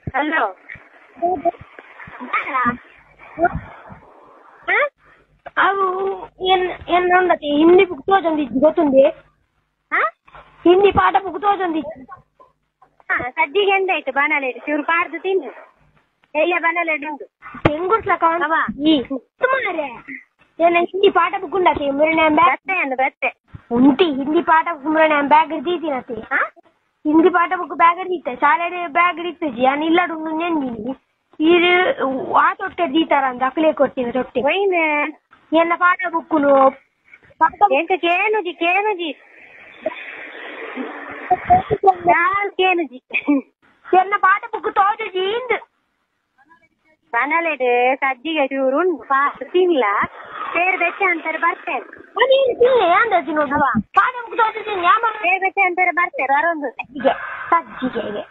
hello అవు ఎన్నుండతి Hindi book తోచుంది ಗೊತ್ತುంది Hindi ಪಾಠ book ತೋಚುಂದಿ ಸಜ್ಜಿಗೆ ಎಂದಾಯ್ತು ಬನಲೇಡು ಚೂರು ಪಾಡ್ದು ತಿನ್ನು ಎಲ್ಲ ಬನಲೇಡು ಉಂಟು ತೆಂಗುಟ್ಲ ಮಾರೆ ಏನ ಹಿಂದಿ ಪಾಠ ಬುಕ್ ಉಂಡತಿ ಮುರಣ್ಯ ಬತ್ತೆ ಉಂಟಿ ಹಿಂದಿ ಪಾಠ ಬುಕ್ ಮುರಣ್ಯ ಬ್ಯಾಗ್ ಹಿಡ್ದೀನತಿ ಹಿಂದಿ ಪಾಠ ಬುಕ್ ಬ್ಯಾಗ್ ಹಿಡ್ದಿತ್ತೆ ಶಾಲೆ ಬ್ಯಾಗ್ ಹಿಡಿತಜಿ ನಾನು ಇಲ್ಲಡು ನೆಂದಿನಿ ಇದು ಆ ತೊಟ್ಟೆ ದೀತಾರ ಅಂತ ಅಕ್ಲೆ ಕೊಡ್ತೀನಿ ತೊಟ್ಟೆ ಎಲ್ಲ ಪಾಠ ಬುಕ್ಕುನು ಎಂತ ಕೇನುಜಿ ಎಲ್ಲ ಪಾಠ ಬುಕ್ ತೋಜಿ ಇಂದು ಬನಲೇಡು ಸಜ್ಜಿಗೆ ಚೂರು ಉಂಟು ಪಾಡು ತಿನ್ಲ ಸೇರ್ ಬೆಚ್ಚ ಅಂತಾರೆ ಬರ್ತೇನೆ ತಿನ್ನೆ ಅಂದಾಜು ನೋಡುವ ಪಾಠ ಬುಕ್ ತೋಜಿ ಸೇರ್ ಬೆಚ್ಚ ಅಂತಾರೆ ಬರ್ತೇನೆ ಬರೊಂದು ಸಜ್ಜಿಗೆ